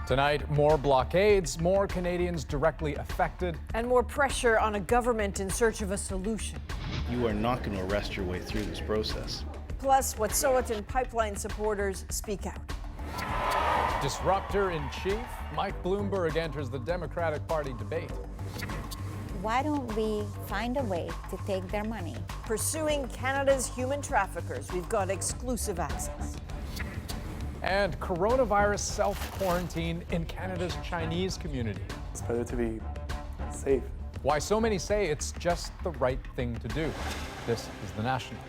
Tonight, more blockades, more Canadians directly affected, and more pressure on a government in search of a solution. You are not going to arrest your way through this process. Plus, Wet'suwet'en pipeline supporters speak out. Disruptor in chief, Mike Bloomberg enters the Democratic Party debate. Why don't we find a way to take their money? Pursuing Canada's human traffickers. We've got exclusive access. And coronavirus self-quarantine in Canada's Chinese community. It's better to be safe. Why so many say it's just the right thing to do. This is The National.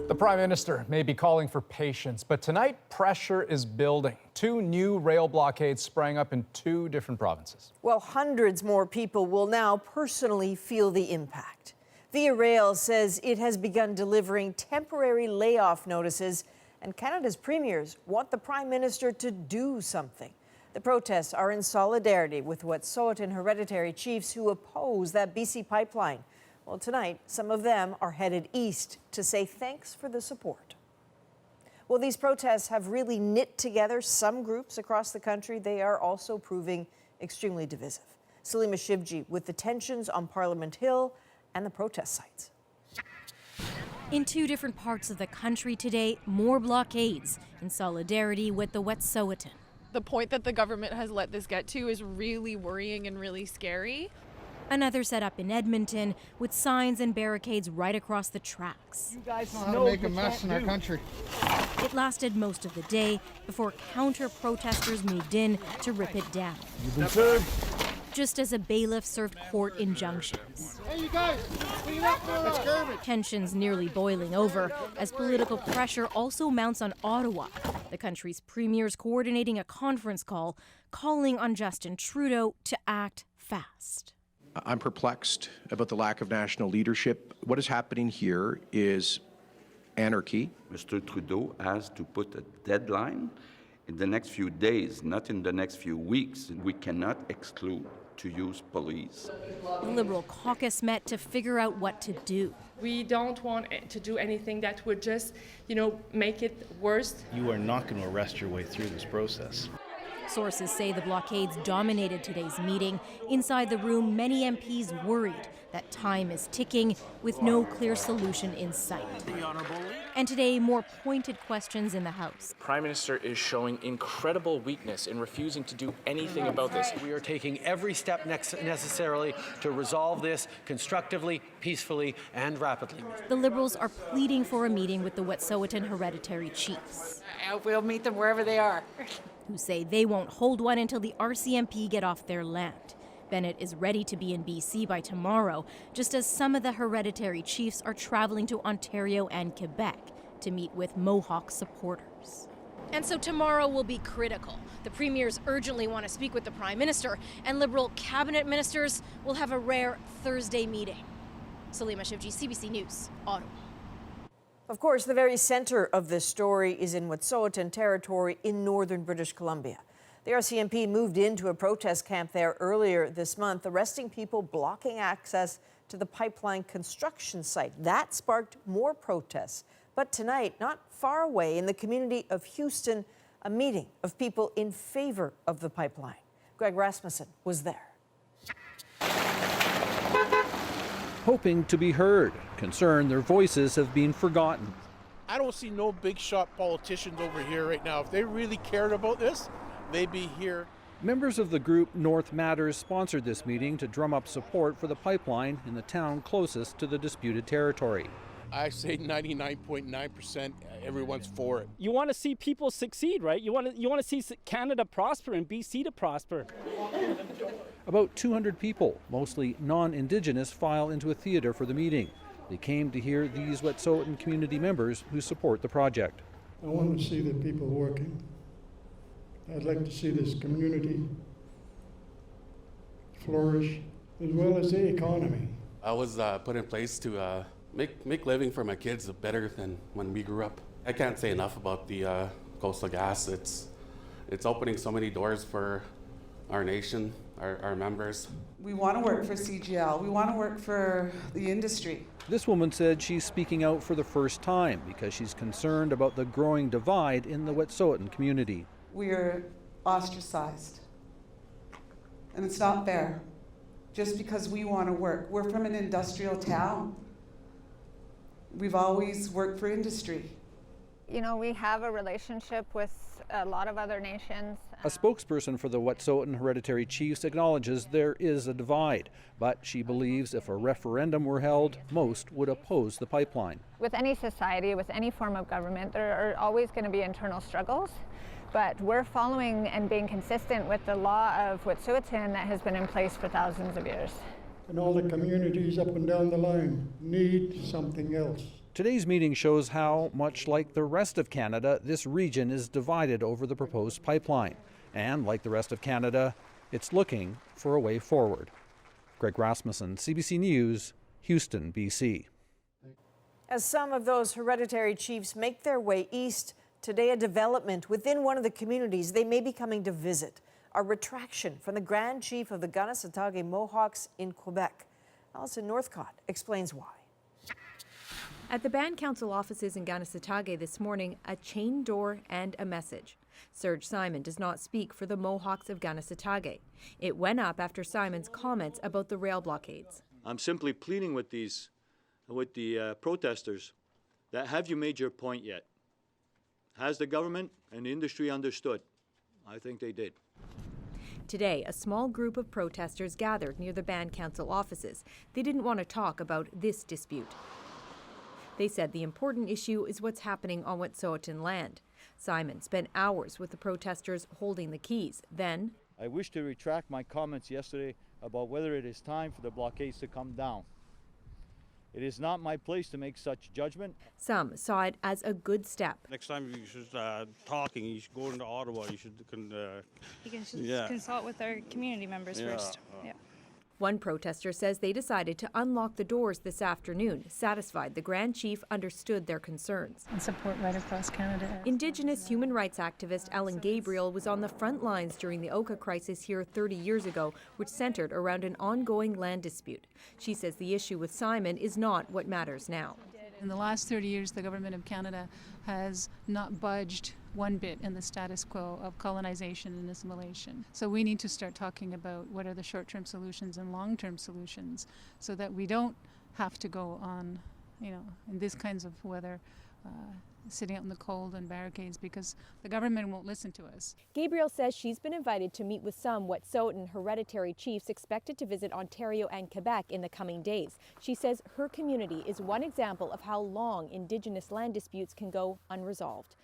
The Prime Minister may be calling for patience, but tonight pressure is building. 2 new rail blockades sprang up in 2 different provinces. Well, hundreds more people will now personally feel the impact. Via Rail says it has begun delivering temporary layoff notices, and Canada's premiers want the Prime Minister to do something. The protests are in solidarity with Wet'suwet'en hereditary chiefs who oppose that BC pipeline. Well, tonight, some of them are headed east to say thanks for the support. Well, these protests have really knit together some groups across the country. They are also proving extremely divisive. Salima Shivji with the tensions on Parliament Hill and the protest sites. In 2 different parts of the country today, more blockades in solidarity with the Wet'suwet'en. The point that the government has let this get to is really worrying and really scary. Another set up in Edmonton with signs and barricades right across the tracks. You guys know how to make a mess in our country. It lasted most of the day before counter-protesters moved in to rip it down. You've been served. Just as a bailiff served court injunctions. Hey, you guys, clean up for Tensions nearly boiling over as political pressure also mounts on Ottawa. The country's premiers coordinating a conference call calling on Justin Trudeau to act fast. I'm perplexed about the lack of national leadership. What is happening here is anarchy. Mr. Trudeau has to put a deadline in the next few days, not in the next few weeks. We cannot exclude to use police. The Liberal caucus met to figure out what to do. We don't want to do anything that would just, make it worse. You are not going to arrest your way through this process. Sources say the blockades dominated today's meeting. Inside the room, many MPs worried that time is ticking with no clear solution in sight. And today, more pointed questions in the House. Prime Minister is showing incredible weakness in refusing to do anything about this. We are taking every step necessarily to resolve this constructively, peacefully, and rapidly. The Liberals are pleading for a meeting with the Wet'suwet'en hereditary chiefs. We'll meet them wherever they are. Who say they won't hold one until the RCMP get off their land. Bennett is ready to be in BC by tomorrow, just as some of the hereditary chiefs are traveling to Ontario and Quebec to meet with Mohawk supporters. And so tomorrow will be critical. The premiers urgently want to speak with the Prime Minister, and Liberal cabinet ministers will have a rare Thursday meeting. Salima Shivji, CBC News, Ottawa. Of course, the very center of this story is in Wet'suwet'en territory in northern British Columbia. The RCMP moved into a protest camp there earlier this month, arresting people blocking access to the pipeline construction site. That sparked more protests. But tonight, not far away in the community of Houston, a meeting of people in favor of the pipeline. Greg Rasmussen was there. Hoping to be heard, concerned their voices have been forgotten. I don't see no big shot politicians over here right now. If they really cared about this, they'd be here. Members of the group North Matters sponsored this meeting to drum up support for the pipeline in the town closest to the disputed territory. I say 99.9% everyone's for it. You want to see people succeed, right? You want to see Canada prosper and BC to prosper. About 200 people, mostly non-Indigenous, file into a theatre for the meeting. They came to hear these Wet'suwet'en community members who support the project. I want to see the people working. I'd like to see this community flourish, as well as the economy. I was put in place to make living for my kids better than when we grew up. I can't say enough about the Coastal Gas. It's opening so many doors for our nation. our members. We want to work for CGL. We want to work for the industry. This woman said she's speaking out for the first time because she's concerned about the growing divide in the Wet'suwet'en community. We're ostracized. And it's not fair. Just because we want to work. We're from an industrial town. We've always worked for industry. You know, we have a relationship with a lot of other nations. A spokesperson for the Wet'suwet'en Hereditary Chiefs acknowledges there is a divide, but she believes if a referendum were held, most would oppose the pipeline. With any society, with any form of government, there are always going to be internal struggles, but we're following and being consistent with the law of Wet'suwet'en that has been in place for thousands of years. And all the communities up and down the line need something else. Today's meeting shows how, much like the rest of Canada, this region is divided over the proposed pipeline. And like the rest of Canada, it's looking for a way forward. Greg Rasmussen, CBC News, Houston, BC. As some of those hereditary chiefs make their way east, today a development within one of the communities they may be coming to visit. A retraction from the Grand Chief of the Kanesatake Mohawks in Quebec. Alison Northcott explains why. At the Band Council offices in Kanesatake this morning, a chain door and a message. Serge Simon does not speak for the Mohawks of Kanesatake. It went up after Simon's comments about the rail blockades. I'm simply pleading with the protesters that have you made your point yet? Has the government and the industry understood? I think they did. Today, a small group of protesters gathered near the Band Council offices. They didn't want to talk about this dispute. They said the important issue is what's happening on Wet'suwet'en land. Simon spent hours with the protesters holding the keys. Then, I wish to retract my comments yesterday about whether it is time for the blockades to come down. It is not my place to make such judgment. Some saw it as a good step. Next time you should talking, you should go into Ottawa. You should consult with our community members first. Yeah. One protester says they decided to unlock the doors this afternoon, satisfied the Grand Chief understood their concerns. And support right across Canada. Indigenous human rights activist Ellen Gabriel was on the front lines during the Oka crisis here 30 years ago, which centered around an ongoing land dispute. She says the issue with Simon is not what matters now. In the last 30 years, the Government of Canada has not budged one bit in the status quo of colonization and assimilation. So we need to start talking about what are the short-term solutions and long-term solutions so that we don't have to go on, in this kinds of weather, sitting out in the cold and barricades because the government won't listen to us. Gabriel says she's been invited to meet with some Wet'suwet'en hereditary chiefs expected to visit Ontario and Quebec in the coming days. She says her community is one example of how long Indigenous land disputes can go unresolved.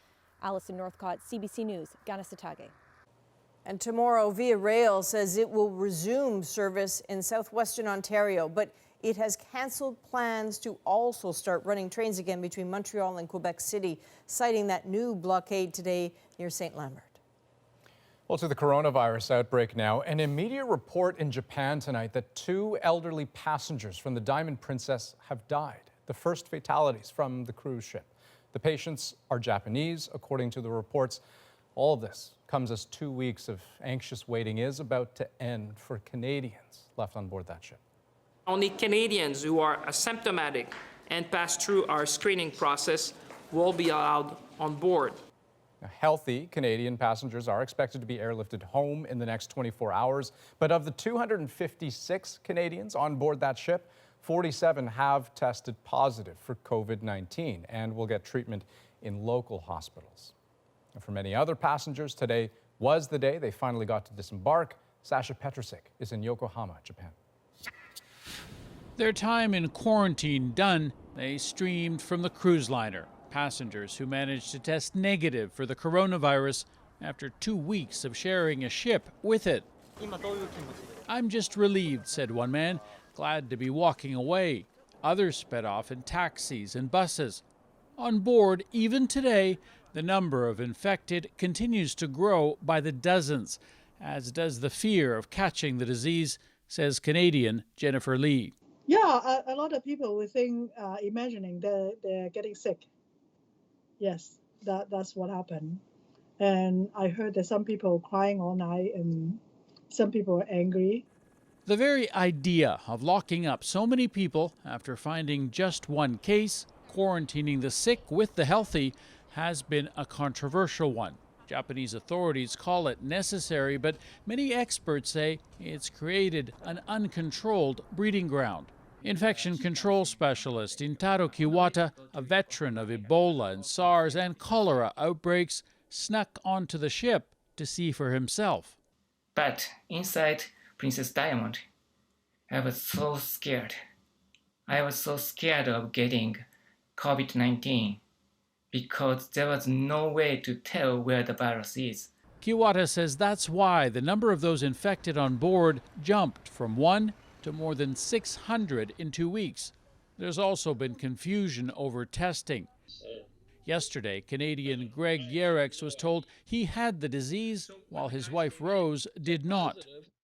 Alison Northcott, CBC News, Kanesatake. And tomorrow, Via Rail says it will resume service in southwestern Ontario, but it has canceled plans to also start running trains again between Montreal and Quebec City, citing that new blockade today near St. Lambert. Well, to the coronavirus outbreak now. An immediate report in Japan tonight that 2 elderly passengers from the Diamond Princess have died, the first fatalities from the cruise ship. The patients are Japanese, according to the reports. All of this comes as 2 weeks of anxious waiting is about to end for Canadians left on board that ship. Only Canadians who are asymptomatic and pass through our screening process will be allowed on board. Now, healthy Canadian passengers are expected to be airlifted home in the next 24 hours. But of the 256 Canadians on board that ship, 47 have tested positive for COVID-19 and will get treatment in local hospitals. And for many other passengers, today was the day they finally got to disembark. Sasha Petrusik is in Yokohama, Japan. Their time in quarantine done, they streamed from the cruise liner. Passengers who managed to test negative for the coronavirus after 2 weeks of sharing a ship with it. I'm just relieved, said one man, glad to be walking away. Others sped off in taxis and buses. On board, even today, the number of infected continues to grow by the dozens, as does the fear of catching the disease, says Canadian Jennifer Lee. Yeah, a lot of people will think, imagining they're getting sick. Yes, that's what happened. And I heard that some people crying all night and Some people are angry. The very idea of locking up so many people after finding just one case, quarantining the sick with the healthy, has been a controversial one. Japanese authorities call it necessary, but many experts say it's created an uncontrolled breeding ground. Infection control specialist Intaro Kiwata, a veteran of Ebola and SARS and cholera outbreaks, snuck onto the ship to see for himself. But inside Princess Diamond, I was so scared. I was so scared of getting COVID-19 because there was no way to tell where the virus is. Kiwata says that's why the number of those infected on board jumped from 1 to more than 600 in 2 weeks. There's also been confusion over testing. Yesterday, Canadian Greg Yerex was told he had the disease while his wife Rose did not.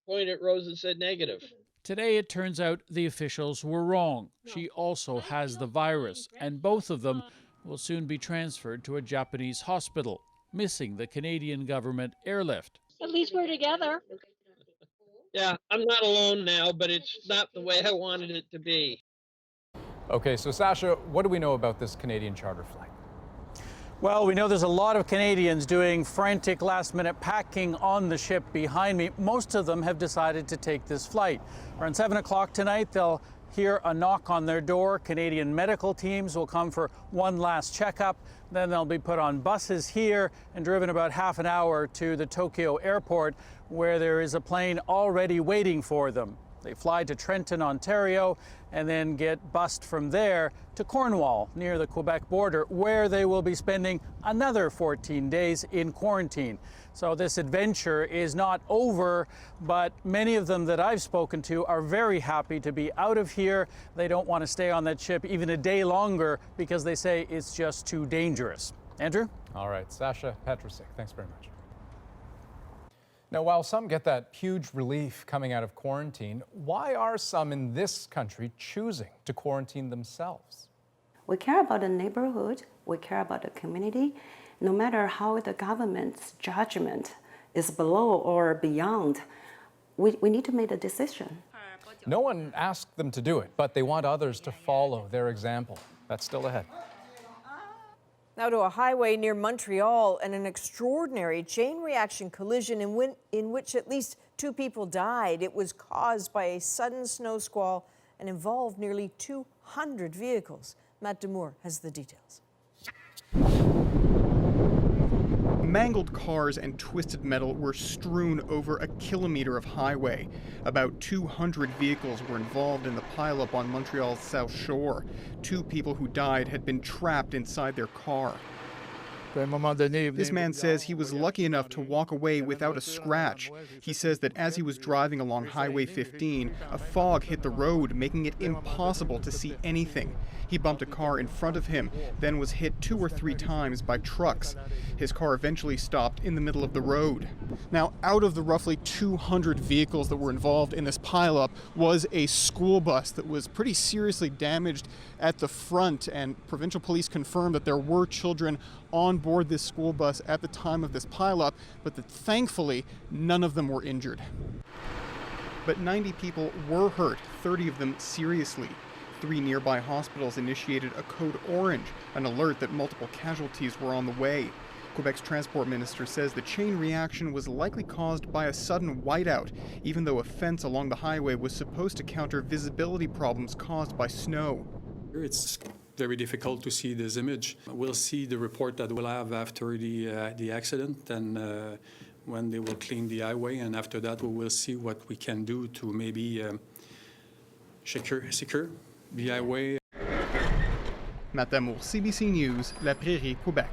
Pointed at Rose and said negative. Today it turns out the officials were wrong. She also has the virus, and both of them will soon be transferred to a Japanese hospital, missing the Canadian government airlift. At least we're together. Yeah, I'm not alone now, but it's not the way I wanted it to be. Okay, so Sasha, what do we know about this Canadian charter flight? Well, we know there's a lot of Canadians doing frantic last-minute packing on the ship behind me. Most of them have decided to take this flight. Around 7 o'clock tonight, they'll hear a knock on their door. Canadian medical teams will come for one last checkup. Then they'll be put on buses here and driven about half an hour to the Tokyo airport, where there is a plane already waiting for them. They fly to Trenton, Ontario, and then get bussed from there to Cornwall, near the Quebec border, where they will be spending another 14 days in quarantine. So this adventure is not over, but many of them that I've spoken to are very happy to be out of here. They don't want to stay on that ship even a day longer because they say it's just too dangerous. Andrew? All right, Sasha Petrusik, thanks very much. Now, while some get that huge relief coming out of quarantine, why are some in this country choosing to quarantine themselves? We care about the neighborhood, we care about the community. No matter how the government's judgment is below or beyond, we need to make a decision. No one asked them to do it, but they want others to follow their example. That's still ahead. Now to a highway near Montreal and an extraordinary chain reaction collision in which at least 2 people died. It was caused by a sudden snow squall and involved nearly 200 vehicles. Matt Demour has the details. Mangled cars and twisted metal were strewn over a kilometer of highway. About 200 vehicles were involved in the pileup on Montreal's South Shore. 2 people who died had been trapped inside their car. This man says he was lucky enough to walk away without a scratch. He says that as he was driving along Highway 15, a fog hit the road, making it impossible to see anything. He bumped a car in front of him, then was hit 2 or 3 times by trucks. His car eventually stopped in the middle of the road. Now, out of the roughly 200 vehicles that were involved in this pileup was a school bus that was pretty seriously damaged at the front, and provincial police confirmed that there were children on board this school bus at the time of this pileup, but that thankfully none of them were injured. But 90 people were hurt, 30 of them seriously. 3 nearby hospitals initiated a code orange, an alert that multiple casualties were on the way. Quebec's transport minister says the chain reaction was likely caused by a sudden whiteout, even though a fence along the highway was supposed to counter visibility problems caused by snow. It's very difficult to see this image. We'll see the report that we'll have after the accident and when they will clean the highway, and after that we will see what we can do to maybe secure the highway. Matt Demour, CBC News, La Prairie, Quebec.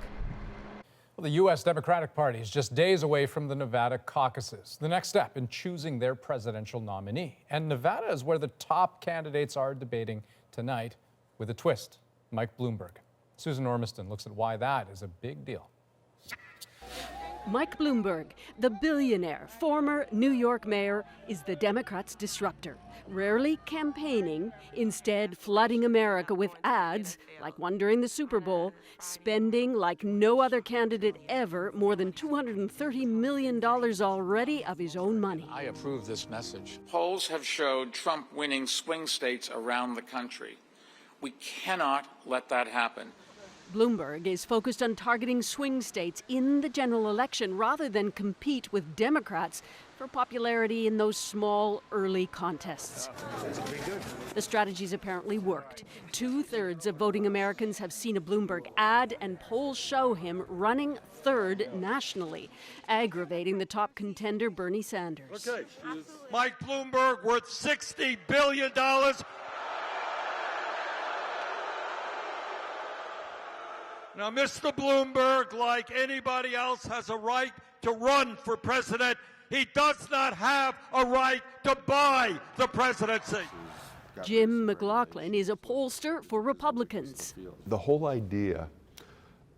Well, the U.S. Democratic Party is just days away from the Nevada caucuses, the next step in choosing their presidential nominee. And Nevada is where the top candidates are debating tonight, with a twist. Mike Bloomberg. Susan Ormiston looks at why that is a big deal. Mike Bloomberg, the billionaire, former New York mayor, is the Democrats' disruptor. rarely campaigning, instead flooding America with ads, like one during the Super Bowl, spending like no other candidate ever, more than $230 million already of his own money. I approve this message. Polls have showed Trump winning swing states around the country. We cannot let that happen. Bloomberg is focused on targeting swing states in the general election rather than compete with Democrats for popularity in those small, early contests. The strategy's apparently worked. 2/3 of voting Americans have seen a Bloomberg ad, and polls show him running third nationally, aggravating the top contender, Bernie Sanders. Okay. Mike Bloomberg worth $60 billion. Now, Mr. Bloomberg, like anybody else, has a right to run for president. He does not have a right to buy the presidency. Jim McLaughlin is a pollster for Republicans. The whole idea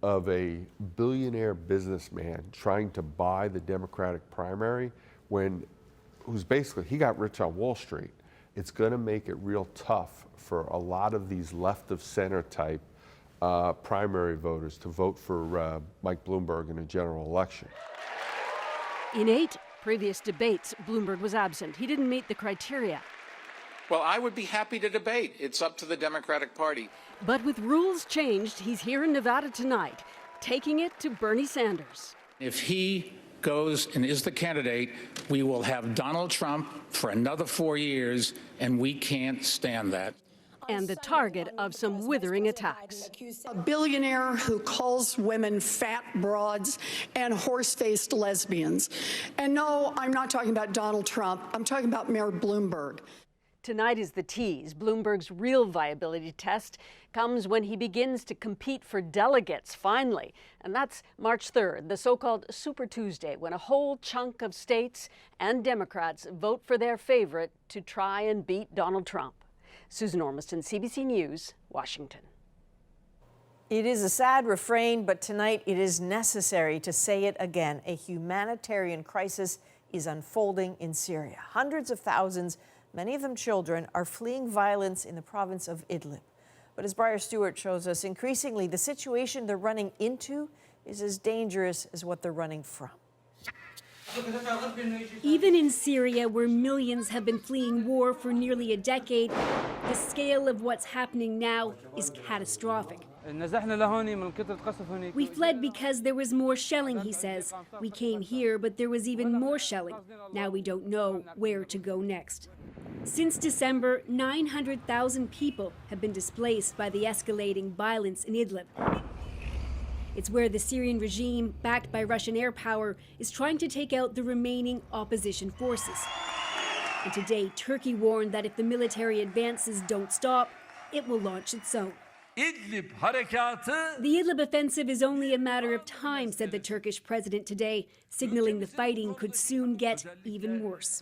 of a billionaire businessman trying to buy the Democratic primary he got rich on Wall Street, it's going to make it real tough for a lot of these left of center type primary voters to vote for Mike Bloomberg in a general election. In 8 previous debates, Bloomberg was absent. He didn't meet the criteria. Well, I would be happy to debate. It's up to the Democratic Party. But with rules changed, he's here in Nevada tonight, taking it to Bernie Sanders. If he goes and is the candidate, we will have Donald Trump for another 4 years, and we can't stand that. And the target of some withering attacks. A billionaire who calls women fat broads and horse-faced lesbians. And no, I'm not talking about Donald Trump. I'm talking about Mayor Bloomberg. Tonight is the tease. Bloomberg's real viability test comes when he begins to compete for delegates, finally. And that's March 3rd, the so-called Super Tuesday, when a whole chunk of states and Democrats vote for their favorite to try and beat Donald Trump. Susan Ormiston, CBC News, Washington. It is a sad refrain, but tonight it is necessary to say it again. A humanitarian crisis is unfolding in Syria. Hundreds of thousands, many of them children, are fleeing violence in the province of Idlib. But as Briar Stewart shows us, increasingly the situation they're running into is as dangerous as what they're running from. Even in Syria, where millions have been fleeing war for nearly a decade, the scale of what's happening now is catastrophic. We fled because there was more shelling, he says. We came here, but there was even more shelling. Now we don't know where to go next. Since December, 900,000 people have been displaced by the escalating violence in Idlib. It's where the Syrian regime, backed by Russian air power, is trying to take out the remaining opposition forces. And today, Turkey warned that if the military advances don't stop, it will launch its own. The Idlib offensive is only a matter of time, said the Turkish president today, signaling the fighting could soon get even worse.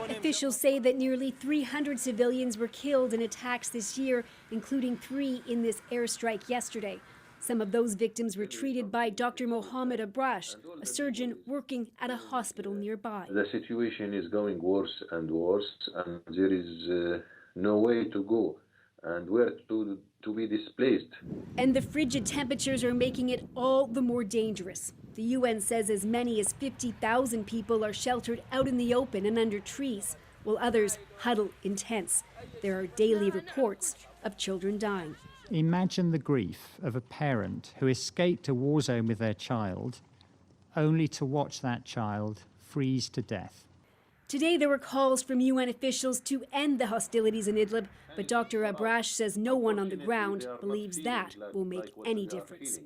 Officials say that nearly 300 civilians were killed in attacks this year, including 3 in this airstrike yesterday. Some of those victims were treated by Dr. Mohammed Abrash, a surgeon working at a hospital nearby. The situation is going worse and worse, and there is no way to go and where to be displaced. And the frigid temperatures are making it all the more dangerous. The UN says as many as 50,000 people are sheltered out in the open and under trees, while others huddle in tents. There are daily reports of children dying. Imagine the grief of a parent who escaped a war zone with their child, only to watch that child freeze to death. Today there were calls from UN officials to end the hostilities in Idlib, but Dr. Abrash says no one on the ground believes that will make any difference.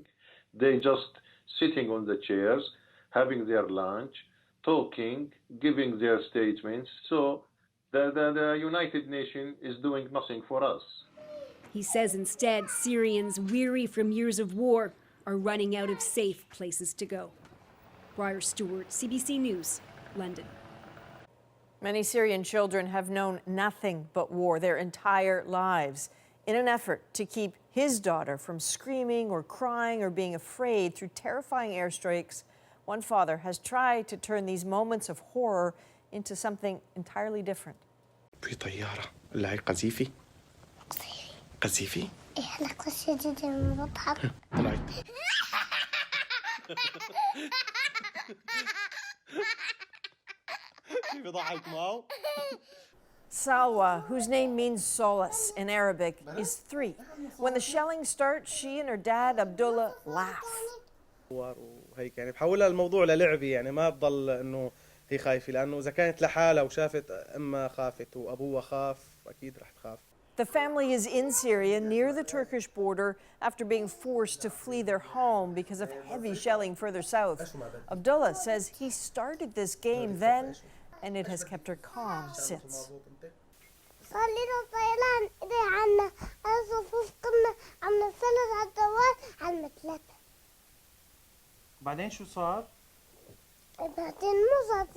They just sitting on the chairs, having their lunch, talking, giving their statements. So the United Nations is doing nothing for us. He says instead Syrians weary from years of war are running out of safe places to go. Briar Stewart, CBC News, London. Many Syrian children have known nothing but war their entire lives. In an effort to keep his daughter from screaming or crying or being afraid through terrifying airstrikes, one father has tried to turn these moments of horror into something entirely different. في طيارة اللي هي قذيفي قذيفي احنا قصيدة بنضحك طلعت كيف ضحك معه Salwa, whose name means solace in Arabic, is 3. When the shelling starts, she and her dad, Abdullah, laugh. وهيك يعني بحولها الموضوع للعبة يعني ما بضل انه هي خايفة لانه اذا كانت لحالها وشافت امها خافت وابوها خاف اكيد رح تخاف. The family is in Syria near the Turkish border after being forced to flee their home because of heavy shelling further south. Abdullah says he started this game then and it has kept her calm since. صلينا طيران إليه عنا على صفوف قمنا عم نثلث على الدوار على المثلثة. بعدين شو صار؟ بعدين مو صار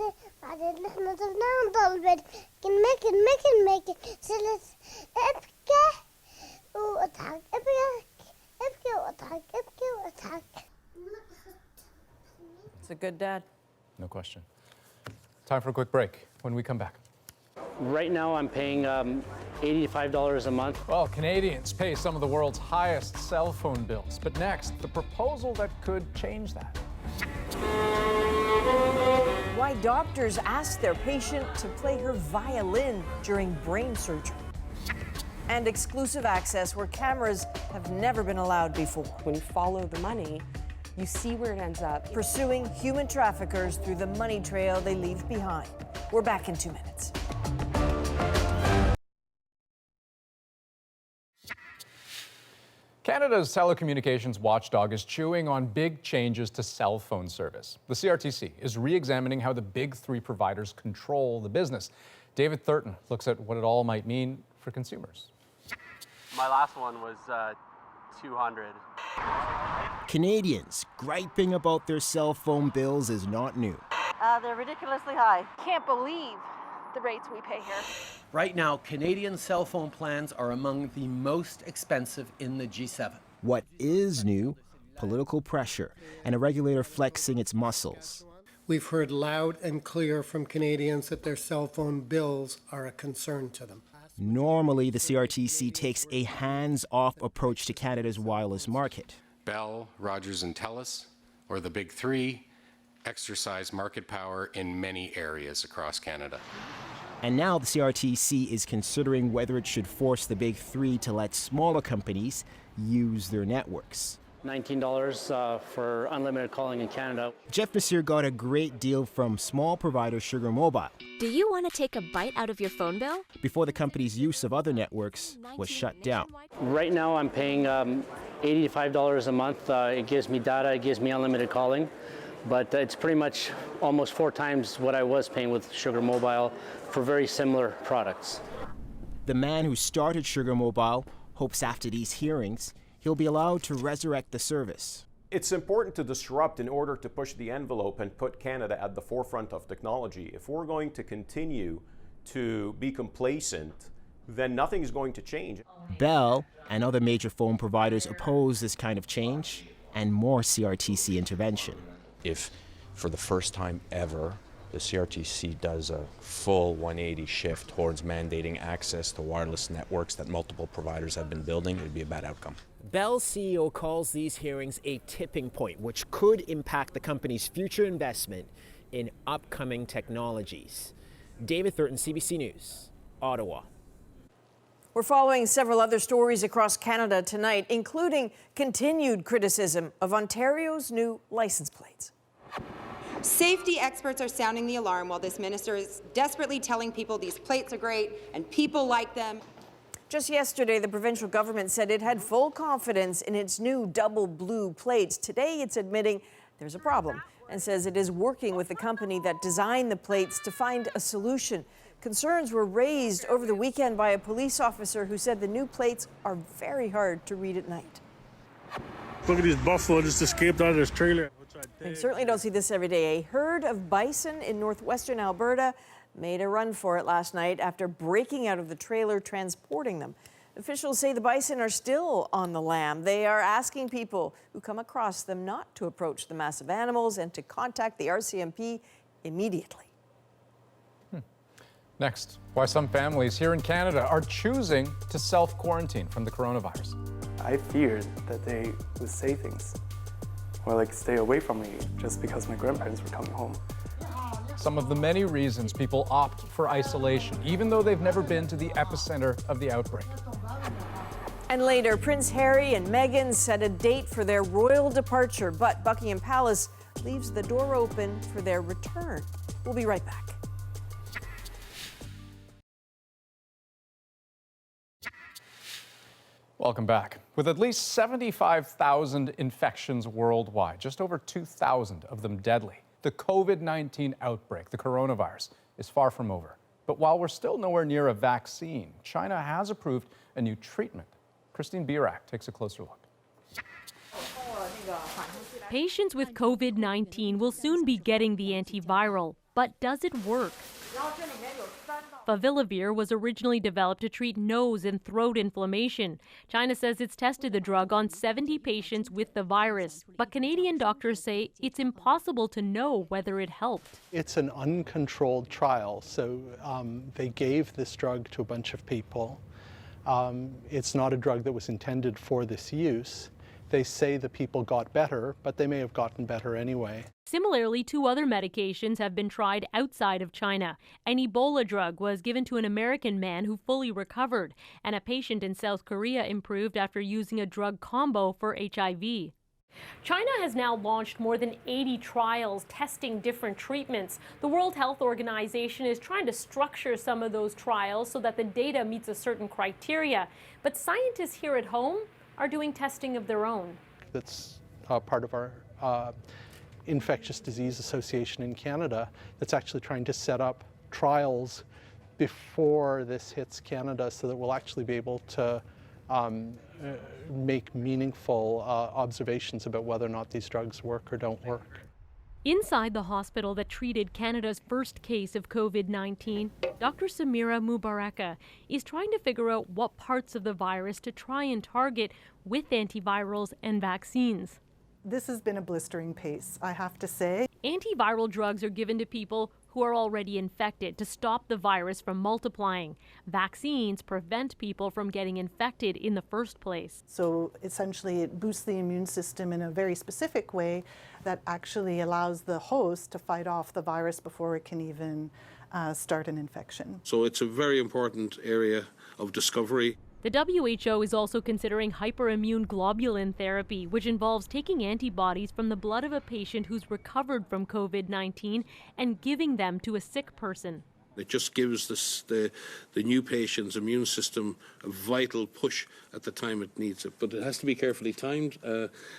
بعدين نحن صرنا نضل بين كلمة سلس ابكي واضحك ابكي واضحك ابكي واضحك. It's a good dad. No question. Time for a quick break. When we come back. Right now, I'm paying $85 a month. Well, Canadians pay some of the world's highest cell phone bills. But next, the proposal that could change that. Why doctors ask their patient to play her violin during brain surgery. And exclusive access where cameras have never been allowed before. When you follow the money, you see where it ends up. Pursuing human traffickers through the money trail they leave behind. We're back in 2 minutes. Canada's telecommunications watchdog is chewing on big changes to cell phone service. The CRTC is re-examining how the big 3 providers control the business. David Thurton looks at what it all might mean for consumers. My last one was $200. Canadians griping about their cell phone bills is not new. They're ridiculously high. Can't believe the rates we pay here. Right now, Canadian cell phone plans are among the most expensive in the G7. What is new? Political pressure and a regulator flexing its muscles. We've heard loud and clear from Canadians that their cell phone bills are a concern to them. Normally, the CRTC takes a hands-off approach to Canada's wireless market. Bell, Rogers and Telus, or the big 3, exercise market power in many areas across Canada. And now the CRTC is considering whether it should force the big 3 to let smaller companies use their networks. $19 for unlimited calling in Canada. Jeff Nasir got a great deal from small provider Sugar Mobile. Do you want to take a bite out of your phone bill? Before the company's use of other networks was shut down. Right now I'm paying $85 a month. It gives me data, it gives me unlimited calling. But it's pretty much almost 4 times what I was paying with Sugar Mobile for very similar products. The man who started Sugar Mobile hopes after these hearings, he'll be allowed to resurrect the service. It's important to disrupt in order to push the envelope and put Canada at the forefront of technology. If we're going to continue to be complacent, then nothing is going to change. Bell and other major phone providers oppose this kind of change and more CRTC intervention. If for the first time ever the CRTC does a full 180 shift towards mandating access to wireless networks that multiple providers have been building, it would be a bad outcome. Bell's CEO calls these hearings a tipping point, which could impact the company's future investment in upcoming technologies. David Thurton, CBC News, Ottawa. We're following several other stories across Canada tonight, including continued criticism of Ontario's new license plates. Safety experts are sounding the alarm while this minister is desperately telling people these plates are great and people like them. Just yesterday, the provincial government said it had full confidence in its new double blue plates. Today, it's admitting there's a problem and says it is working with the company that designed the plates to find a solution. Concerns were raised over the weekend by a police officer who said the new plates are very hard to read at night. Look at these buffalo just escaped out of this trailer. You certainly don't see this every day. A herd of bison in northwestern Alberta made a run for it last night after breaking out of the trailer transporting them. Officials say the bison are still on the lam. They are asking people who come across them not to approach the massive animals and to contact the RCMP immediately. Next, why some families here in Canada are choosing to self-quarantine from the coronavirus. I feared that they would say things or like stay away from me just because my grandparents were coming home. Some of the many reasons people opt for isolation, even though they've never been to the epicenter of the outbreak. And later, Prince Harry and Meghan set a date for their royal departure, but Buckingham Palace leaves the door open for their return. We'll be right back. Welcome back. With at least 75,000 infections worldwide, just over 2,000 of them deadly, the COVID-19 outbreak, the coronavirus, is far from over. But while we're still nowhere near a vaccine, China has approved a new treatment. Christine Birak takes a closer look. Patients with COVID-19 will soon be getting the antiviral, but does it work? Favilavir was originally developed to treat nose and throat inflammation. China says it's tested the drug on 70 patients with the virus, but Canadian doctors say it's impossible to know whether it helped. It's an uncontrolled trial, so they gave this drug to a bunch of people. It's not a drug that was intended for this use. They say the people got better, but they may have gotten better anyway. Similarly, 2 other medications have been tried outside of China. An Ebola drug was given to an American man who fully recovered, and a patient in South Korea improved after using a drug combo for HIV. China has now launched more than 80 trials testing different treatments. The World Health Organization is trying to structure some of those trials so that the data meets a certain criteria. But scientists here at home are doing testing of their own. That's part of our Infectious Disease Association in Canada that's actually trying to set up trials before this hits Canada so that we'll actually be able to make meaningful observations about whether or not these drugs work or don't work. Inside the hospital that treated Canada's first case of COVID-19, Dr. Samira Mubaraka is trying to figure out what parts of the virus to try and target with antivirals and vaccines. This has been a blistering pace, I have to say. Antiviral drugs are given to people who are already infected to stop the virus from multiplying. Vaccines prevent people from getting infected in the first place. So essentially it boosts the immune system in a very specific way that actually allows the host to fight off the virus before it can even start an infection. So it's a very important area of discovery. The WHO is also considering hyperimmune globulin therapy, which involves taking antibodies from the blood of a patient who's recovered from COVID-19 and giving them to a sick person. It just gives the new patient's immune system a vital push at the time it needs it. But it has to be carefully timed,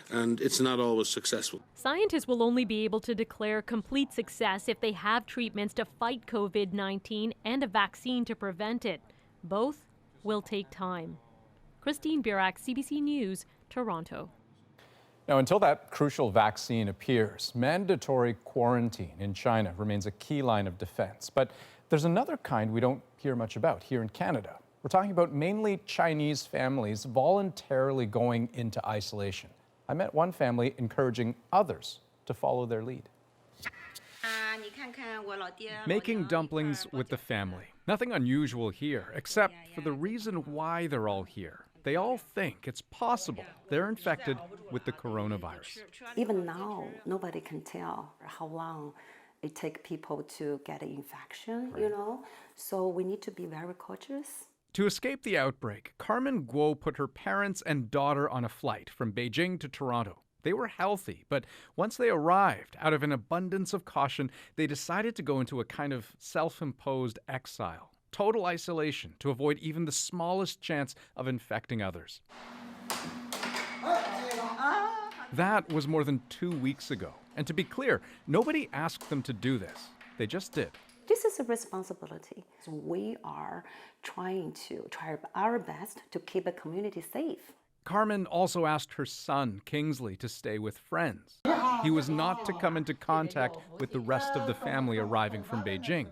and it's not always successful. Scientists will only be able to declare complete success if they have treatments to fight COVID-19 and a vaccine to prevent it. Both will take time. Christine Birak, CBC News, Toronto. Now, until that crucial vaccine appears, mandatory quarantine in China remains a key line of defense. But there's another kind we don't hear much about here in Canada. We're talking about mainly Chinese families voluntarily going into isolation. I met one family encouraging others to follow their lead. Making dumplings with the family. Nothing unusual here, except for the reason why they're all here. They all think it's possible they're infected with the coronavirus. Even now, nobody can tell how long it takes people to get an infection, you know? So we need to be very cautious. To escape the outbreak, Carmen Guo put her parents and daughter on a flight from Beijing to Toronto. They were healthy, but once they arrived, out of an abundance of caution, they decided to go into a kind of self-imposed exile, total isolation, to avoid even the smallest chance of infecting others. That was more than 2 weeks ago. And to be clear, nobody asked them to do this. They just did. This is a responsibility. So we are try our best to keep the community safe. Carmen also asked her son, Kingsley, to stay with friends. He was not to come into contact with the rest of the family arriving from Beijing.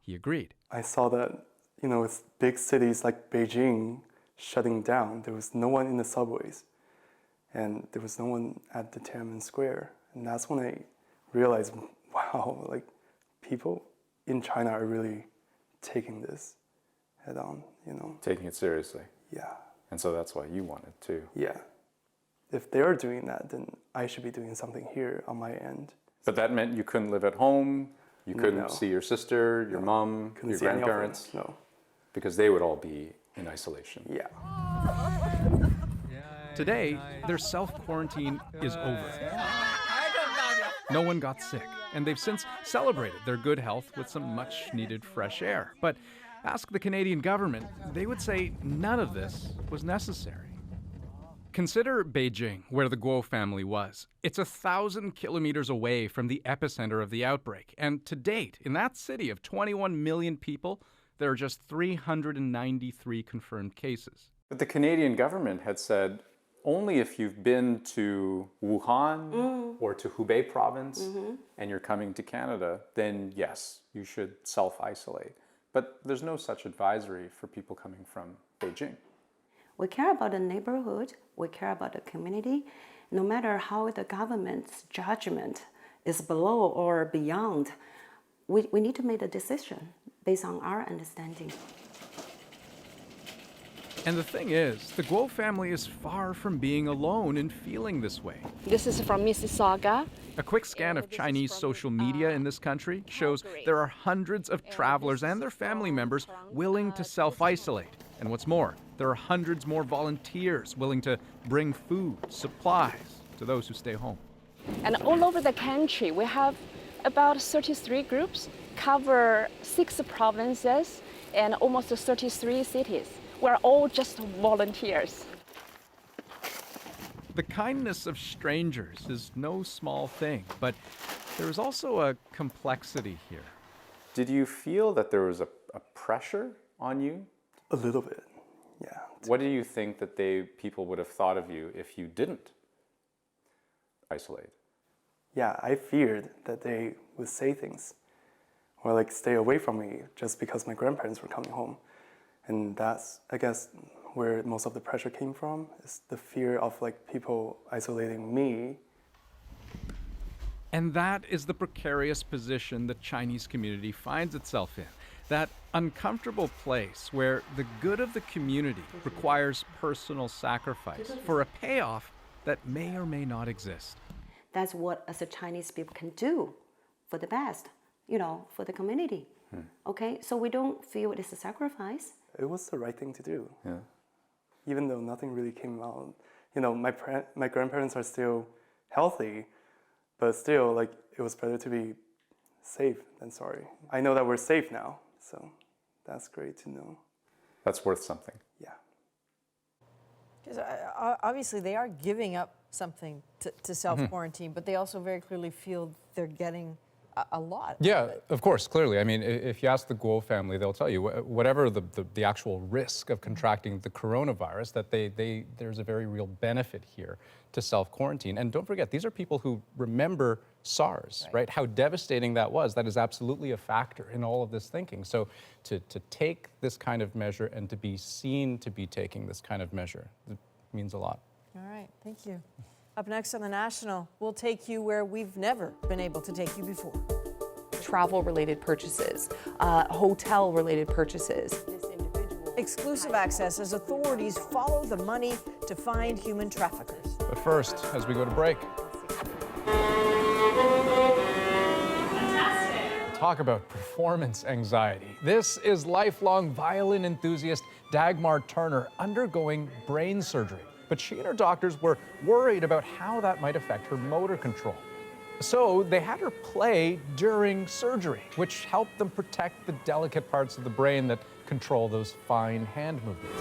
He agreed. I saw that, with big cities like Beijing shutting down, there was no one in the subways, and there was no one at the Tiananmen Square. And that's when I realized, wow, people in China are really taking this head on, you know. Taking it seriously. Yeah. And so that's why you wanted to. Yeah. If they're doing that, then I should be doing something here on my end. But that meant you couldn't live at home, you couldn't see your sister, your mom, your grandparents? No. Because they would all be in isolation. Yeah. Today, their self-quarantine is over. No one got sick, and they've since celebrated their good health with some much-needed fresh air. But ask the Canadian government, they would say none of this was necessary. Consider Beijing, where the Guo family was. It's 1,000 kilometers away from the epicenter of the outbreak. And to date, in that city of 21 million people, there are just 393 confirmed cases. But the Canadian government had said only if you've been to Wuhan or to Hubei province and you're coming to Canada, then yes, you should self-isolate. But there's no such advisory for people coming from Beijing. We care about the neighborhood, we care about the community, no matter how the government's judgment is below or beyond, we need to make a decision based on our understanding. And the thing is, the Guo family is far from being alone in feeling this way. This is from Mississauga. A quick scan of Chinese social media in this country shows there are hundreds of travelers and their family members willing to self-isolate. And what's more, there are hundreds more volunteers willing to bring food, supplies to those who stay home. And all over the country, we have about 33 groups, cover 6 provinces and almost 33 cities. We're all just volunteers. The kindness of strangers is no small thing, but there is also a complexity here. Did you feel that there was a pressure on you? A little bit, yeah. What do you think that people would have thought of you if you didn't isolate? Yeah, I feared that they would say things or like stay away from me just because my grandparents were coming home. And that's, I guess, where most of the pressure came from, is the fear of like people isolating me. And that is the precarious position the Chinese community finds itself in. That uncomfortable place where the good of the community requires personal sacrifice for a payoff that may or may not exist. That's what as a Chinese people can do for the best, you know, for the community. Okay, so we don't feel it is a sacrifice. It was the right thing to do. Yeah. Even though nothing really came out. You know, my grandparents are still healthy, but still, like, it was better to be safe than sorry. I know that we're safe now, so that's great to know. That's worth something. Yeah. Because obviously they are giving up something to self-quarantine, but they also very clearly feel they're getting a lot. Yeah, of course, clearly. I mean, if you ask the Guo family, they'll tell you whatever the actual risk of contracting the coronavirus, that there's a very real benefit here to self-quarantine. And don't forget, these are people who remember SARS, right? How devastating that was. That is absolutely a factor in all of this thinking. So to take this kind of measure and to be seen to be taking this kind of measure, it means a lot. All right, thank you. Up next on The National, we'll take you where we've never been able to take you before. Travel-related purchases, hotel-related purchases. Exclusive access as authorities follow the money to find human traffickers. But first, as we go to break, talk about performance anxiety. This is lifelong violin enthusiast Dagmar Turner undergoing brain surgery. But she and her doctors were worried about how that might affect her motor control. So they had her play during surgery, which helped them protect the delicate parts of the brain that control those fine hand movements.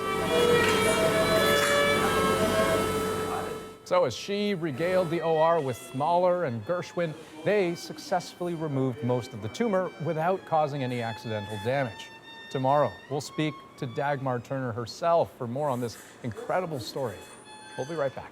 So as she regaled the OR with Mahler and Gershwin, they successfully removed most of the tumor without causing any accidental damage. Tomorrow, we'll speak to Dagmar Turner herself for more on this incredible story. We'll be right back.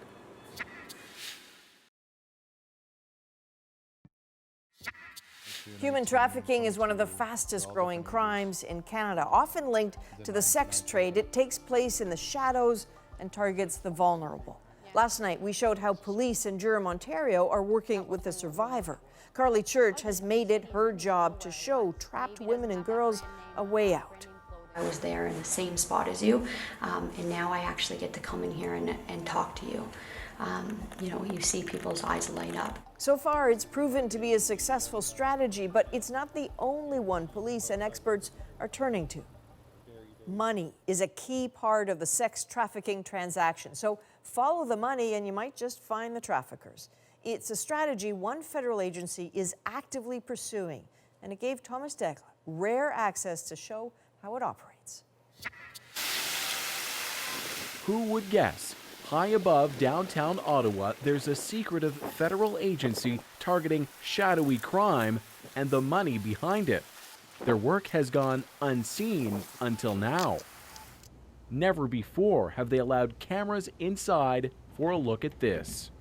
Human trafficking is one of the fastest growing crimes in Canada, often linked to the sex trade. It takes place in the shadows and targets the vulnerable. Last night, we showed how police in Durham, Ontario are working with the survivor. Carly Church has made it her job to show trapped women and girls a way out. I was there in the same spot as you, and now I actually get to come in here and talk to you. You know, you see people's eyes light up. So far, it's proven to be a successful strategy, but it's not the only one police and experts are turning to. Money is a key part of the sex trafficking transaction. So follow the money and you might just find the traffickers. It's a strategy one federal agency is actively pursuing, and it gave Thomas Degla rare access to show how it operates. Who would guess? High above downtown Ottawa, there's a secretive federal agency targeting shadowy crime and the money behind it. Their work has gone unseen until now. Never before have they allowed cameras inside for a look at this.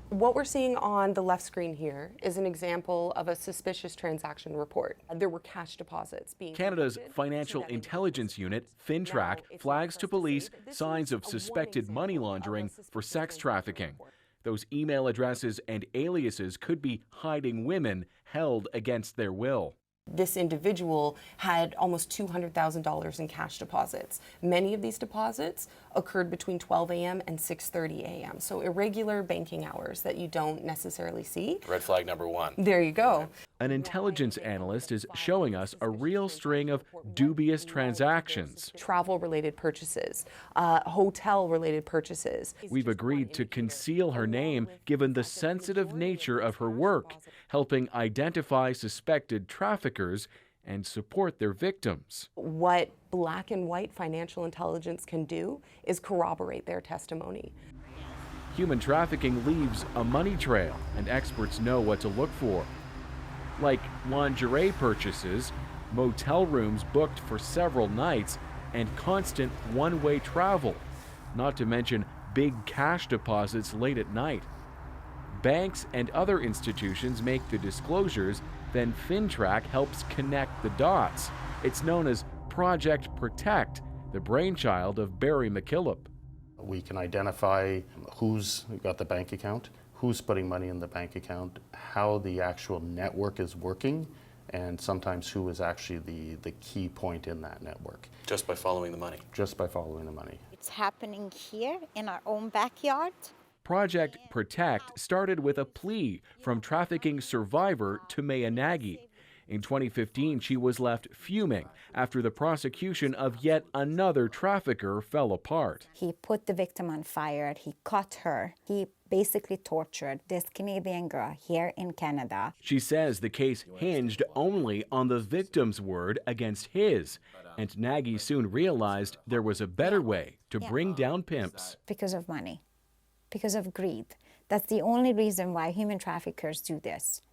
What we're seeing on the left screen here is an example of a suspicious transaction report. There were cash deposits being Canada's Financial Intelligence Unit, FinTrack, flags to police signs of suspected money laundering for sex trafficking. Those email addresses and aliases could be hiding women held against their will. This individual had almost $200,000 in cash deposits. Many of these deposits occurred between 12 a.m. and 6:30 a.m. So irregular banking hours that you don't necessarily see. Red flag number one. There you go. An intelligence analyst is showing us a real string of dubious transactions. Travel-related purchases, hotel-related purchases. We've agreed to conceal her name given the sensitive nature of her work, helping identify suspected traffickers and support their victims. What black and white financial intelligence can do is corroborate their testimony. Human trafficking leaves a money trail, and experts know what to look for. Like lingerie purchases, motel rooms booked for several nights, and constant one-way travel, not to mention big cash deposits late at night. Banks and other institutions make the disclosures, then FinTrack helps connect the dots. It's known as Project Protect, the brainchild of Barry McKillop. We can identify who's got the bank account, who's putting money in the bank account, how the actual network is working, and sometimes who is actually the key point in that network. Just by following the money. Just by following the money. It's happening here in our own backyard. Project Protect started with a plea from trafficking survivor Tumea Nagy. In 2015, she was left fuming after the prosecution of yet another trafficker fell apart. He put the victim on fire, he caught her, he basically tortured this Canadian girl here in Canada. She says the case hinged only on the victim's word against his, and Nagy soon realized there was a better way to bring down pimps. Because of money, because of greed. That's the only reason why human traffickers do this.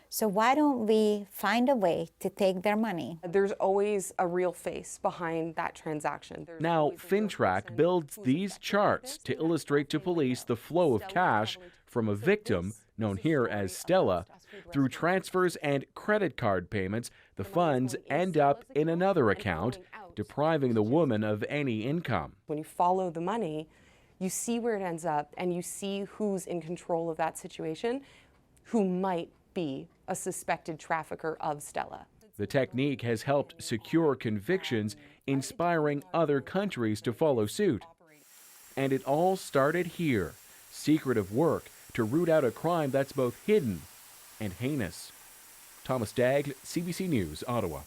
So why don't we find a way to take their money? There's always a real face behind that transaction. Now, FinTrack builds these charts to illustrate to police the flow of cash from a victim, known here as Stella. Through transfers and credit card payments, the funds end up in another account, depriving the woman of any income. When you follow the money, you see where it ends up and you see who's in control of that situation, who might be a suspected trafficker of Stella. The technique has helped secure convictions, inspiring other countries to follow suit. And it all started here, secretive work to root out a crime that's both hidden and heinous. Thomas Daigle, CBC News, Ottawa.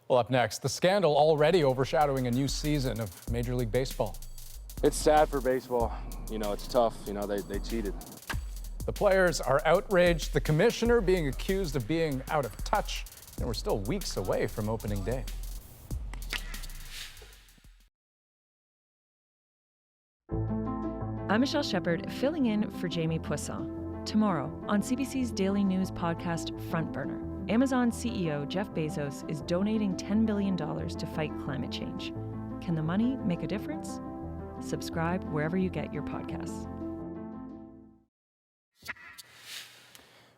Well, up next, the scandal already overshadowing a new season of Major League Baseball. It's sad for baseball. You know, it's tough. You know, they cheated. The players are outraged, the commissioner being accused of being out of touch, and we're still weeks away from opening day. I'm Michelle Shepard, filling in for Jamie Poisson. Tomorrow on CBC's daily news podcast, Front Burner, Amazon CEO Jeff Bezos is donating $10 billion to fight climate change. Can the money make a difference? Subscribe wherever you get your podcasts.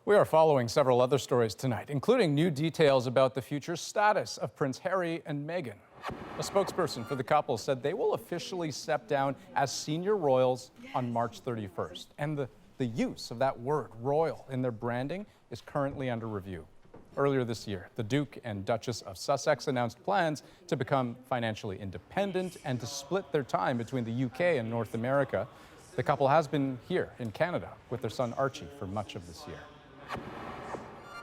We are following several other stories tonight, including new details about the future status of Prince Harry and Meghan. A spokesperson for the couple said they will officially step down as senior royals on March 31st. And the use of that word, royal, in their branding is currently under review. Earlier this year, the Duke and Duchess of Sussex announced plans to become financially independent and to split their time between the UK and North America. The couple has been here in Canada with their son Archie for much of this year.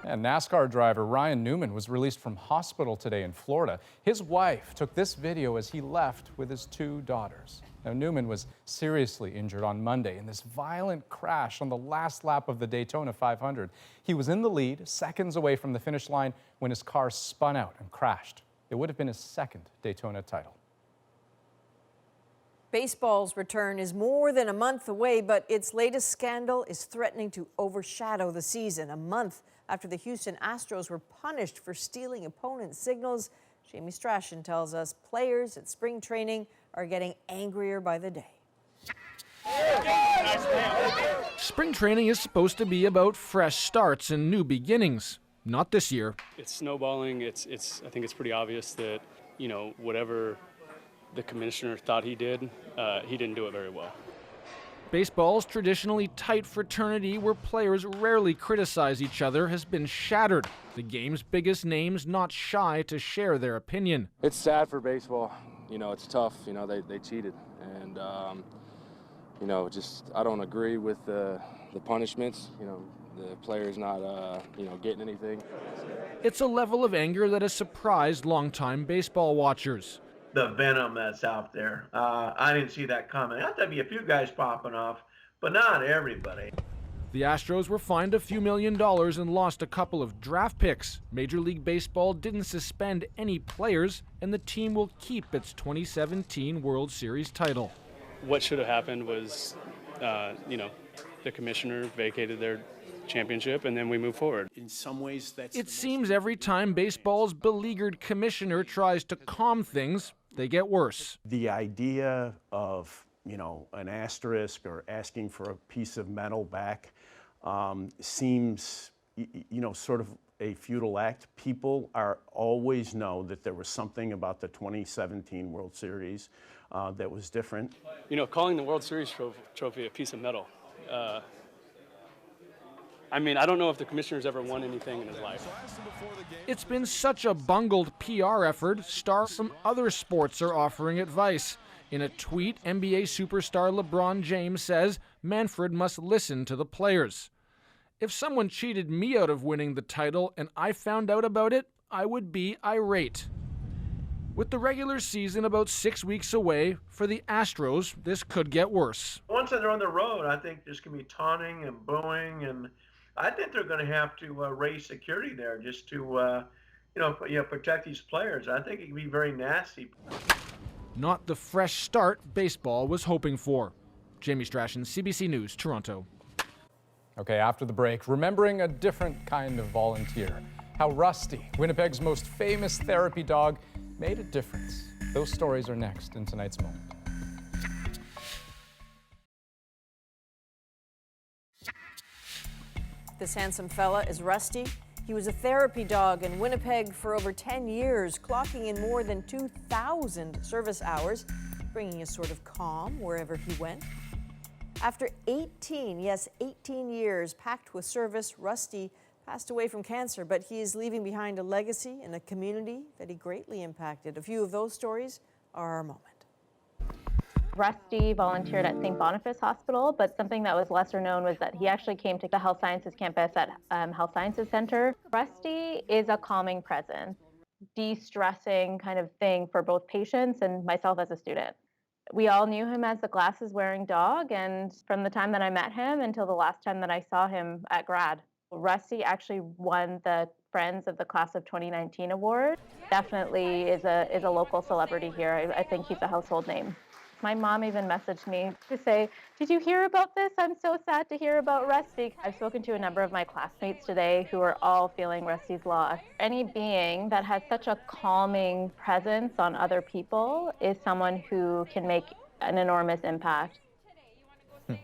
And NASCAR driver Ryan Newman was released from hospital today in Florida. His wife took this video as he left with his 2 daughters. Now, Newman was seriously injured on Monday in this violent crash on the last lap of the Daytona 500. He was in the lead, seconds away from the finish line, when his car spun out and crashed. It would have been his 2nd Daytona title. Baseball's return is more than a month away, but its latest scandal is threatening to overshadow the season. A month after the Houston Astros were punished for stealing opponent signals, Jamie Strachan tells us players at spring training are getting angrier by the day. Spring training is supposed to be about fresh starts and new beginnings. Not this year. It's snowballing. I think it's pretty obvious that, whatever the commissioner thought he didn't do it very well. Baseball's traditionally tight fraternity where players rarely criticize each other has been shattered. The game's biggest names not shy to share their opinion. It's sad for baseball. It's tough. They cheated. And, I don't agree with the punishments. The players not, getting anything. It's a level of anger that has surprised longtime baseball watchers. The venom that's out there. I didn't see that coming. I thought there'd be a few guys popping off, but not everybody. The Astros were fined a few $1 million and lost a couple of draft picks. Major League Baseball didn't suspend any players, and the team will keep its 2017 World Series title. What should have happened was, the commissioner vacated their championship, and then we move forward. In some ways, it seems every time baseball's beleaguered commissioner tries to calm things, they get worse. The idea of, an asterisk or asking for a piece of metal back seems, sort of a futile act. People always know that there was something about the 2017 World Series that was different. Calling the World Series trophy a piece of metal. I don't know if the commissioner's ever won anything in his life. It's been such a bungled PR effort, stars from other sports are offering advice. In a tweet, NBA superstar LeBron James says Manfred must listen to the players. If someone cheated me out of winning the title and I found out about it, I would be irate. With the regular season about 6 weeks away, for the Astros, this could get worse. Once they're on the road, I think there's going to be taunting and booing, and I think they're going to have to raise security there just to, protect these players. I think it can be very nasty. Not the fresh start baseball was hoping for. Jamie Strachan, CBC News, Toronto. Okay, after the break, remembering a different kind of volunteer. How Rusty, Winnipeg's most famous therapy dog, made a difference. Those stories are next in tonight's Moment. This handsome fella is Rusty. He was a therapy dog in Winnipeg for over 10 years, clocking in more than 2,000 service hours, bringing a sort of calm wherever he went. After 18 years packed with service, Rusty passed away from cancer, but he is leaving behind a legacy in a community that he greatly impacted. A few of those stories are our moment. Rusty volunteered at St. Boniface Hospital, but something that was lesser known was that he actually came to the Health Sciences campus at Health Sciences Center. Rusty is a calming presence, de-stressing kind of thing for both patients and myself as a student. We all knew him as the glasses-wearing dog, and from the time that I met him until the last time that I saw him at grad. Rusty actually won the Friends of the Class of 2019 award. Definitely is a local celebrity here. I think he's a household name. My mom even messaged me to say, "Did you hear about this? I'm so sad to hear about Rusty." I've spoken to a number of my classmates today who are all feeling Rusty's loss. Any being that has such a calming presence on other people is someone who can make an enormous impact. Okay,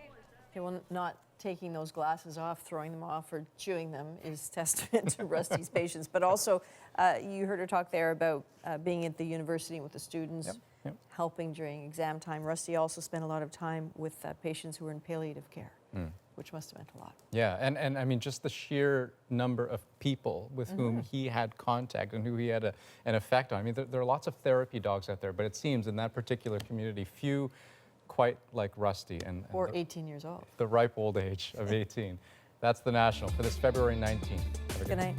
well, not taking those glasses off, throwing them off, or chewing them is testament to Rusty's patience. But also, you heard her talk there about being at the university with the students, helping during exam time. Rusty also spent a lot of time with patients who were in palliative care, which must have meant a lot. Yeah, and I mean, just the sheer number of people with whom he had contact and who he had an effect on. I mean, there are lots of therapy dogs out there, but it seems in that particular community, few quite like Rusty. Or 18 years old. The ripe old age of 18. That's The National for this February 19th. Good night.